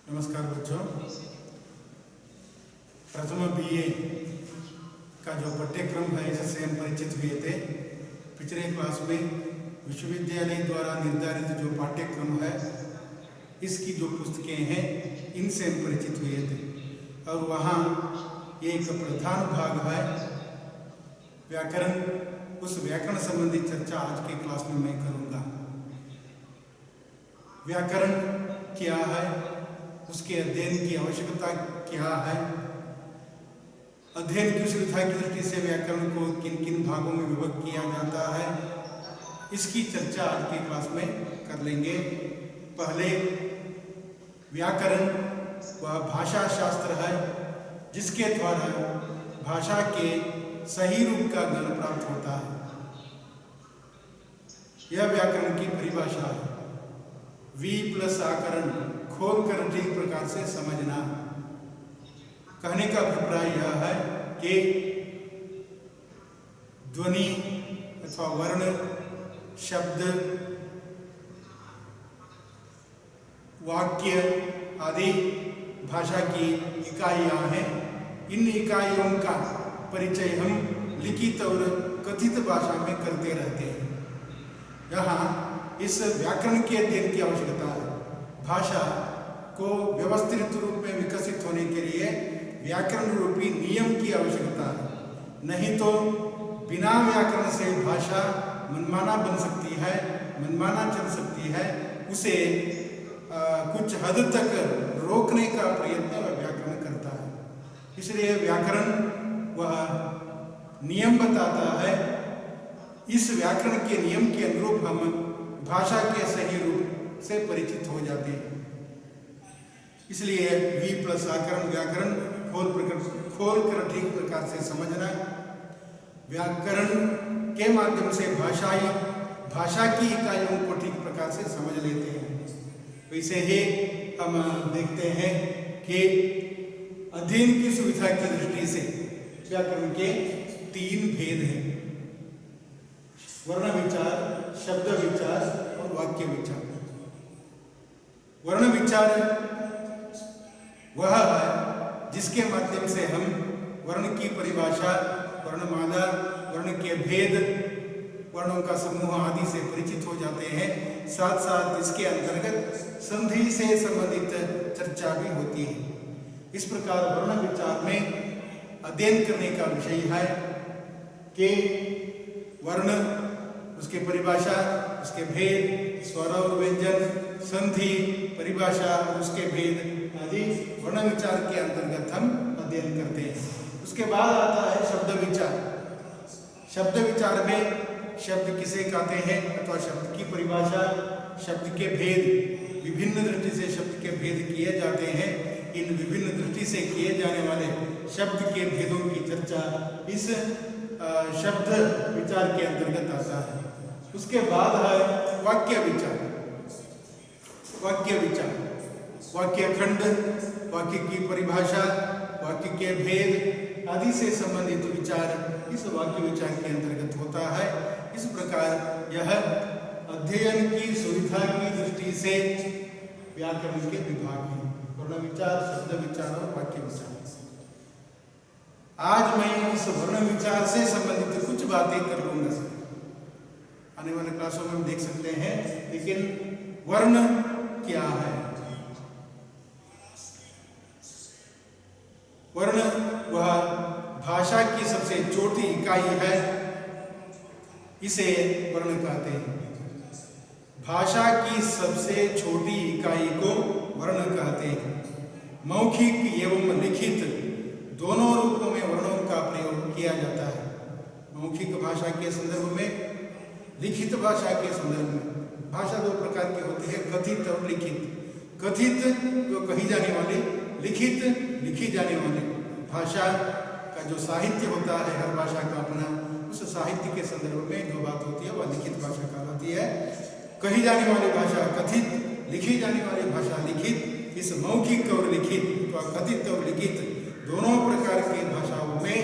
नमस्कार बच्चों। प्रथम बीए का जो पाठ्यक्रम है इससे हम परिचित हुए थे। पिछले क्लास में विश्वविद्यालय द्वारा निर्धारित जो पाठ्यक्रम है इसकी जो पुस्तकें हैं इनसे हम परिचित हुए थे और वहाँ एक प्रधान भाग है व्याकरण। उस व्याकरण संबंधी चर्चा आज के क्लास में मैं करूँगा। व्याकरण क्या है, उसके अध्ययन की आवश्यकता क्या है, अध्ययन की सुविधा की दृष्टि से व्याकरण को किन किन भागों में विभक्त किया जाता है, इसकी चर्चा आज की क्लास में कर लेंगे। पहले व्याकरण वह भाषा शास्त्र है जिसके द्वारा भाषा के सही रूप का ज्ञान प्राप्त होता है। यह व्याकरण की परिभाषा है। वी प्लस आकरण खोल कर ठीक प्रकार से समझना। कहने का अभिप्राय यह है कि ध्वनि अथवा वर्ण, शब्द, वाक्य आदि भाषा की इकाइयां हैं। इन इकाइयों का परिचय हम लिखित और कथित भाषा में करते रहते हैं। यहाँ इस व्याकरण के अध्ययन की आवश्यकता है। भाषा को व्यवस्थित रूप में विकसित होने के लिए व्याकरण रूपी नियम की आवश्यकता है। नहीं तो बिना व्याकरण से भाषा मनमाना बन सकती है, मनमाना चल सकती है। उसे कुछ हद तक रोकने का प्रयत्न वह व्याकरण करता है। इसलिए व्याकरण वह नियम बताता है। इस व्याकरण के नियम के अनुरूप हम भाषा के सही रूप से परिचित हो जाते हैं। इसलिए वी प्लस आकरण व्याकरण खोल कर ठीक प्रकार से समझना। व्याकरण के माध्यम से भाषा की इकाइयों को ठीक प्रकार से समझ लेते हैं। वैसे ही हम देखते हैं कि अध्ययन की सुविधा की दृष्टि से व्याकरण के 3 भेद हैं: वर्ण विचार, शब्द विचार और वाक्य विचार। वर्ण विचार वह है जिसके माध्यम से हम वर्ण की परिभाषा, वर्णमाला, वर्ण के भेद, वर्णों का समूह आदि से परिचित हो जाते हैं। साथ साथ इसके अंतर्गत संधि से संबंधित चर्चा भी होती है। इस प्रकार वर्ण विचार में अध्ययन करने का विषय है कि वर्ण, उसकी परिभाषा, उसके भेद, स्वर और व्यंजन, संधि, परिभाषा, उसके भेद आदि वर्ण विचार के अंतर्गत हम अध्ययन करते हैं। उसके बाद आता है शब्द विचार। शब्द विचार में शब्द किसे कहते हैं अथवा शब्द की परिभाषा, शब्द के भेद, विभिन्न दृष्टि से शब्द के भेद किए जाते हैं। इन विभिन्न दृष्टि से किए जाने वाले शब्द के भेदों की चर्चा इस शब्द विचार के अंतर्गत आता है। उसके बाद है वाक्य विचार। वाक्य विचार वाक्य खंड, वाक्य की परिभाषा, वाक्य के भेद आदि से संबंधित विचार इस वाक्य विचार के अंतर्गत होता है। इस प्रकार यह अध्ययन की सुविधा की दृष्टि से व्याकरण के विभाग हैं: वर्ण विचार, शब्द विचार और वाक्य विचार। आज मैं इस वर्ण विचार से संबंधित कुछ बातें कर लूंगा। आने वाले क्लासों में हम देख सकते हैं। लेकिन वर्ण क्या है? वर्ण वह भाषा की सबसे छोटी इकाई है, इसे वर्ण कहते हैं। भाषा की सबसे छोटी इकाई को वर्ण कहते हैं। मौखिक एवं लिखित दोनों रूपों में वर्णों का प्रयोग किया जाता है। मौखिक भाषा के संदर्भ में, लिखित भाषा के संदर्भ में। भाषा 2 प्रकार की होती है, कथित और लिखित। कथित जो कही जाने वाली, लिखित लिखी जाने वाली। भाषा का जो साहित्य होता है, हर भाषा का अपना, उस साहित्य के संदर्भ में जो बात होती है वह लिखित भाषा कहलाती है। कही जाने वाली भाषा कथित, लिखी जाने वाली भाषा लिखित। इस मौखिक और लिखित तो कथित और लिखित दोनों प्रकार की भाषाओं में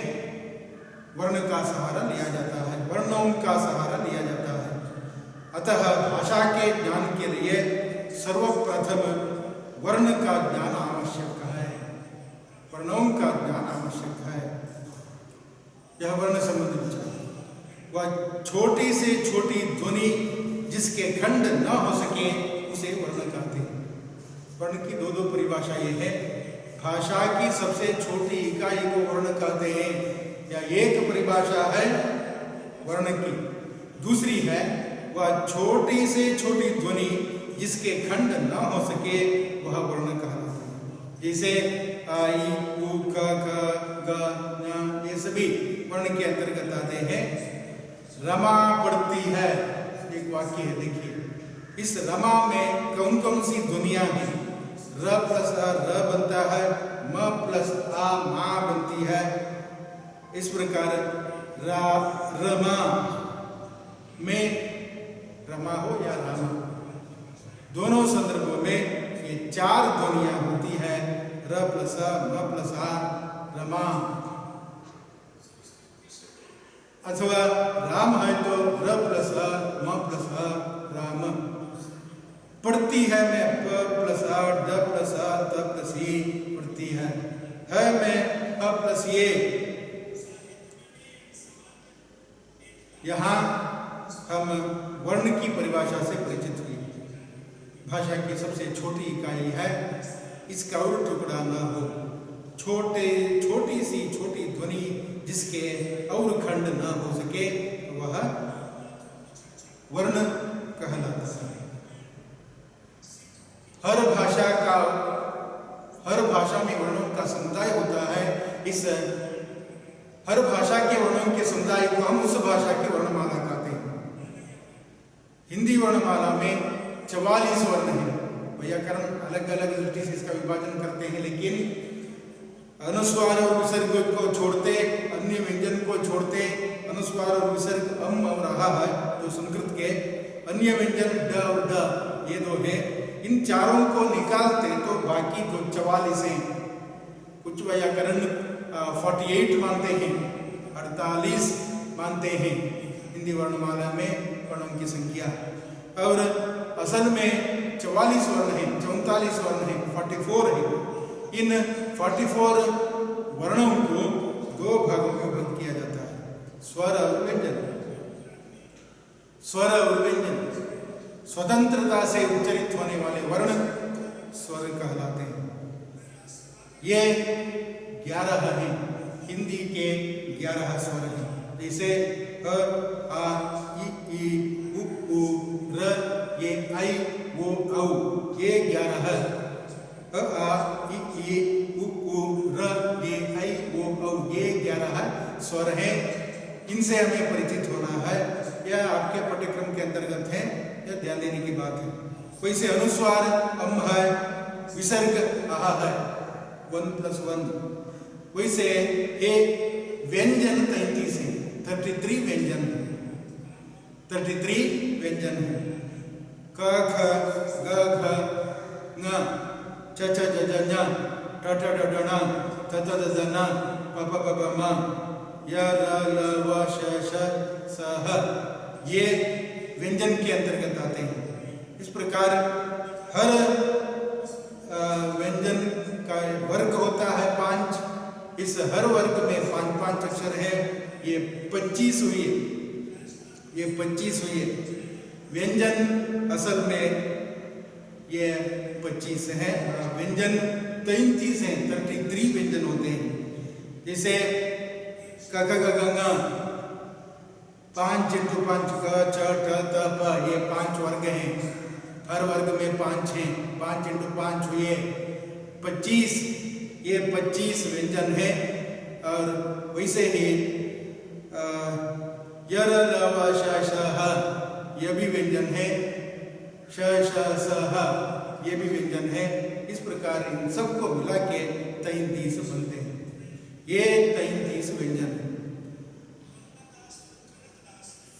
वर्ण का सहारा लिया जाता है, वर्णों का सहारा लिया जाता है। अतः भाषा के ज्ञान के लिए सर्वप्रथम वर्ण का ज्ञान आवश्यक है, वर्णों का ज्ञान आवश्यक है। यह वर्ण संबंधी विचार। वह छोटी से छोटी ध्वनि जिसके खंड न हो सके उसे वर्ण कहते हैं। वर्ण की दो दो परिभाषा ये है। भाषा की सबसे छोटी इकाई को वर्ण कहते हैं, या एक परिभाषा है वर्ण की। दूसरी है वह छोटी से छोटी ध्वनि जिसके खंड न हो सके वह वर्ण कहलाता है। जैसे आ, ई, उ, क, ग, न, ये सभी वर्ण के अंतर्गत आते हैं। रमा पड़ती है, एक वाक्य है, देखिए। इस रमा में कौन कौन सी ध्वनियां हैं? र प्लस आ र बनता है, म प्लस आ मा बनती है। इस प्रकार रा रमा में, रमा हो या रामा, दोनों संदर्भों में ये चार ध्वनियां होती है। र प्लस आ म प्लस आ रमा। अथवा राम है तो र प्लस अ म प्लस अ राम। पढ़ती है में प प्लस अ ड प्लस अ त प्लस ई पढ़ती है में अ प्लस ये। यहाँ हम वर्ण की परिभाषा से परिचित हुए। भाषा की सबसे छोटी इकाई है, इसका और टुकड़ा न हो। छोटी सी छोटी ध्वनि जिसके और खंड न हो सके वह वर्ण कहलाता है। हर भाषा में वर्णों का समुदाय होता है। इस हर भाषा के वर्णों के समुदाय को हम उस भाषा की वर्णमाला कहते हैं। हिंदी वर्णमाला में 44 वर्ण हैं। व्याकरण अलग अलग दृष्टि से इसका विभाजन करते हैं, लेकिन अनुस्वार और विसर्ग को छोड़ते, अन्य व्यंजन को छोड़ते, अनुस्वार और विसर्ग अम और रहा है जो संस्कृत के, अन्य व्यंजन ड और ड ये दो है। इन चारों को निकालते तो बाकी जो 44 हैं, कुछ व्याकरण 48 मानते हैं, 48 मानते हैं हिंदी वर्णमाला में वर्णों की संख्या। और असल में 44 वर्ण है, 44 वर्ण है, 44 है। इन 44 वर्णों को दो भागों में विभक्त किया जाता है, स्वर और व्यंजन। स्वर और व्यंजन स्वतंत्रता से उच्चरित होने वाले वर्ण स्वर कहलाते हैं। ये 11 हैं, हिंदी के 11 स्वर हैं। जैसे अ, आ, ई, उ, र, ये आई, वो, औ, ये 11 है। अ, आ, ई, उ, र, ये आई, वो, औ, ये 11 स्वर हैं। इनसे हमें परिचित होना है। यह आपके पाठ्यक्रम के अंतर्गत है, यह ध्यान देने की बात है। वैसे अनुस्वार अम है, विसर्ग आहा है, 1 + 1। वैसे ये व्यंजन 33 है, 33 व्यंजन है, 33 व्यंजन है। क, ख, ग, घ, ङ, च, ज, ज, ञ, ट, ट, ड, ढ, ण, त, त, द, द, न, प, प, ब, ब, म, य, र, ल, व, श, स, ह, ये व्यंजन के अंतर्गत आते हैं। इस प्रकार हर व्यंजन का वर्ग होता है 5। इस हर वर्ग में 5-5 अक्षर है। ये 25 हुए, ये 25 हुए व्यंजन। असल में ये 25 है, व्यंजन 33 हैं, 33 व्यंजन होते हैं। जैसे क, ख, ग, घ, ङ, 5 × 5 क, छ, ठ, त, प, ये 5 वर्ग हैं। हर वर्ग में 5 हैं, 5 × 5 हुए 25। ये 25 व्यंजन है। और वैसे ही य, र, ल, व, श, ह, यह भी व्यंजन है। श, स, ह, ये भी व्यंजन है। इस प्रकार इन सबको मिला के 33 बनते हैं। ये 33 व्यंजन है।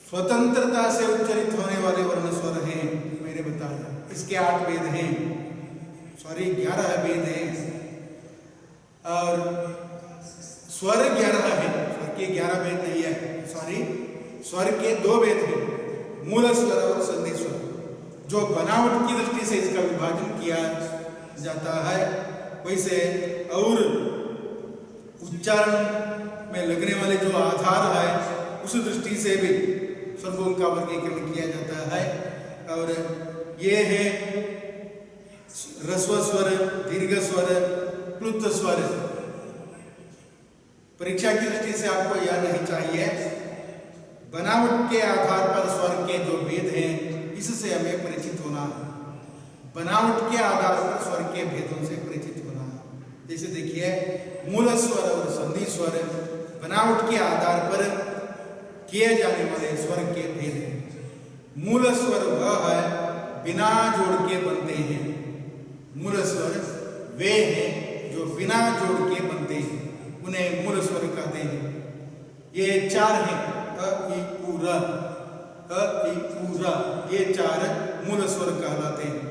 स्वतंत्रता से उच्चरित होने वाले वर्ण स्वर हैं, मैंने बताया। इसके 8 भेद हैं, सॉरी 11 भेद हैं। और स्वर 11 है, स्वर के 11 भेद नहीं है, सॉरी स्वर के 2 भेद हैं, मूल स्वर और संधि स्वर। जो बनावट की दृष्टि से इसका विभाजन किया जाता है, वैसे और उच्चारण में लगने वाले जो आधार है उस दृष्टि से भी स्वरों का वर्गीकरण किया जाता है। और ये है ह्रस्व स्वर, दीर्घ स्वर, प्लुत स्वर। परीक्षा की दृष्टि से आपको यह नहीं चाहिए, बनावट के आधार पर स्वर के जो भेद हैं इससे हमें परिचित होना है। बनावट के आधार पर स्वर के भेदों से परिचित होना है। जैसे देखिए मूल स्वर और संधि स्वर बनावट के आधार पर किए जाने वाले स्वर के भेद हैं। मूल स्वर वह है बिना जोड़ के बनते हैं। मूल स्वर वे हैं जो बिना जोड़ के बनते हैं, उन्हें मूल स्वर कहते हैं। ये 4 हैं, अ इ उ र, अ इ उ र, ये 4 मूल स्वर कहलाते हैं।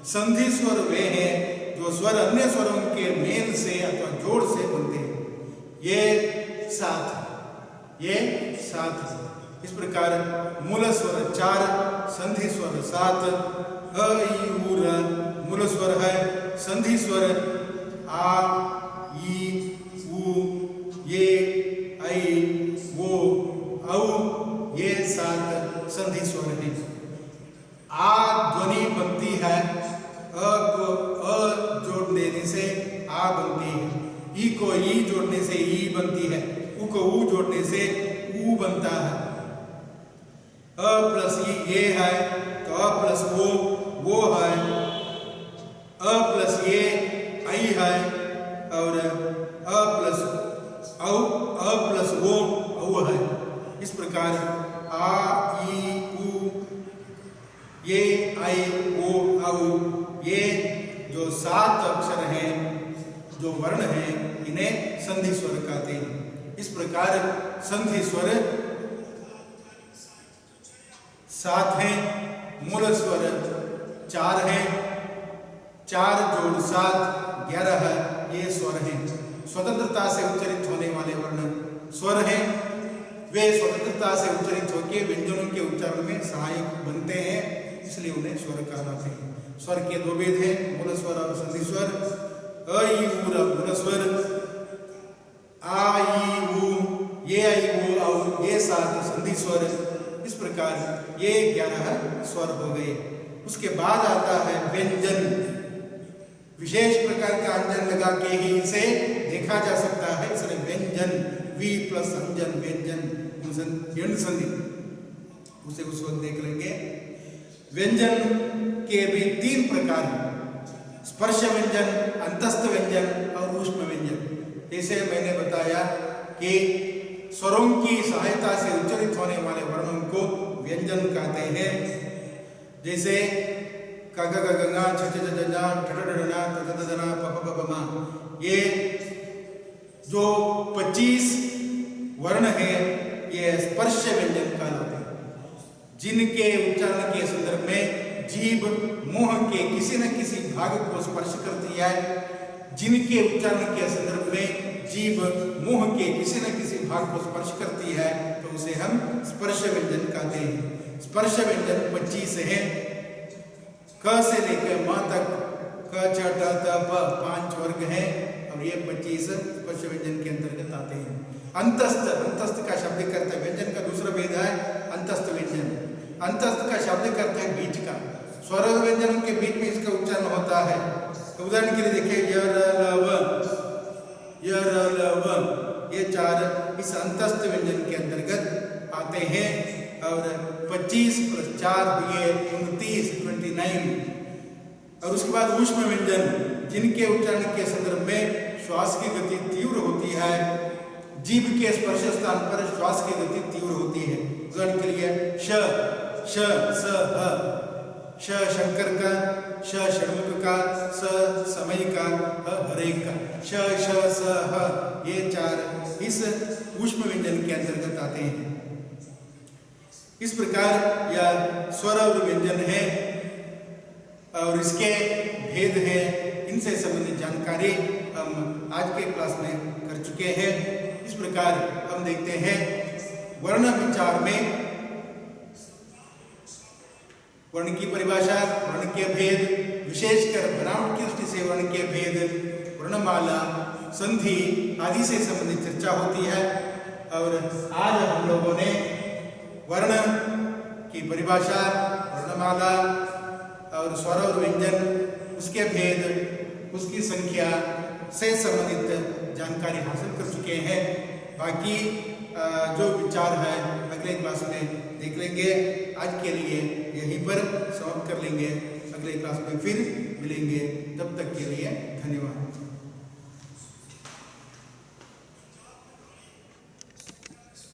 संधि स्वर वे हैं जो स्वर अन्य स्वरों के मेल से अथवा जोड़ से बनते हैं। ये 7 इस प्रकार मूल स्वर 4, संधि स्वर 7, अ इ उ र मूल स्वर है, संधि स्वर आ ई उ ये ऐ वो औ, ये 7 संधि स्वर हैं। आ ध्वनि बनती है, अ को अ जोड़ देने से आ बनती है, ई को ई जोड़ने से ई बनती है, उ को उ जोड़ने से उ बनता है। अ प्लस ई ये है तो अ प्लस वो है, अ प्लस ये ऐ है, और अ प्लस औ, अ प्लस वो औ है। इस प्रकार आ ई उ ये ऐ वो औ, ये जो 7 अक्षर हैं, जो वर्ण हैं, इन्हें संधि स्वर कहते हैं। इस प्रकार संधि स्वर 7 हैं, मूल स्वर 4 हैं, 4 जोड़ 7 11 है, ये स्वर हैं। स्वतंत्रता से उच्चारित होने वाले वर्ण स्वर हैं। वे स्वतंत्रता से उच्चारित होकर व्यंजनों के उच्चारण में सहायक बनते हैं, इसलिए उन्हें स्वर कहलाते हैं। स्वर के 2 भेद हैं, मूल स्वर और संधि स्वर। अ ई उ र मूल स्वर, आ ई उ ये ऐ वो औ, ये 7 संधि स्वर। इस प्रकार ये 11 स्वर हो गए। उसके बाद आता है व्यंजन। विशेष प्रकार का अंजन लगा के ही इसे देखा जा सकता है, इसलिए व्यंजन, वी प्लस अंजन व्यंजन, यण संधि, उसे उस वक्त देख लेंगे। व्यंजन के भी 3 प्रकार हैं, स्पर्श व्यंजन, अंतस्थ व्यंजन और ऊष्म व्यंजन। जैसे मैंने बताया कि स्वरों की सहायता से उच्चारित होने वाले वर्णों को व्यंजन कहते हैं। जैसे क ग ग ग छ छ ज ज ठ ठ ड ढ त त द न प प प म, ये जो 25 वर्ण हैं, ये स्पर्श व्यंजन कहलाते हैं, जिनके उच्चारण के संदर्भ में जीभ मुंह के किसी न किसी भाग को स्पर्श करती है। जिनके उच्चारण के संदर्भ में जीभ मुंह के किसी न किसी भाग को स्पर्श करती है, तो उसे हम स्पर्श व्यंजन कहते हैं। स्पर्श व्यंजन 25 है, क से लेकर म तक, क छ ट त प 5 वर्ग हैं, और ये 25 स्पर्श व्यंजन के अंतर्गत आते हैं। अंतस्थ का शब्द अर्थ है, व्यंजन का दूसरा भेद है अंतस्थ व्यंजन। अंतस्थ का शब्द अर्थ है बीच का, स्वर व्यंजनों के बीच में इसका उच्चारण होता है। तो उदाहरण के लिए देखिए य र ल व, ये 4 इस अंतस्थ व्यंजन के अंतर्गत आते हैं। और 25 + 4 हुए 29। और उसके बाद ऊष्म व्यंजन, जिनके उच्चारण के संदर्भ में श्वास की गति तीव्र होती है, जीभ के स्पर्श स्थान पर श्वास की गति तीव्र होती है। उदाहरण के लिए श, स, ह, श शंकर का, श षण्मुख का, स समय का, ह हरेक का, श स ह, ये 4 इस ऊष्म व्यंजन के अंतर्गत आते हैं। इस प्रकार यह स्वर और व्यंजन है और इसके भेद हैं। इनसे संबंधित जानकारी हम आज के क्लास में कर चुके हैं। इस प्रकार हम देखते हैं वर्ण विचार में वर्ण की परिभाषा, वर्ण के भेद, विशेषकर बनावट की दृष्टि से वर्ण के भेद, वर्णमाला, संधि आदि से संबंधित चर्चा होती है। और आज हम लोगों ने वर्ण की परिभाषा, वर्णमाला और स्वर और व्यंजन, उसके भेद, उसकी संख्या से संबंधित जानकारी हासिल कर चुके हैं। बाकी जो विचार है अगले क्लास में देख लेंगे। आज के लिए यहीं पर समाप्त कर लेंगे, अगले क्लास में फिर मिलेंगे। तब तक के लिए धन्यवाद।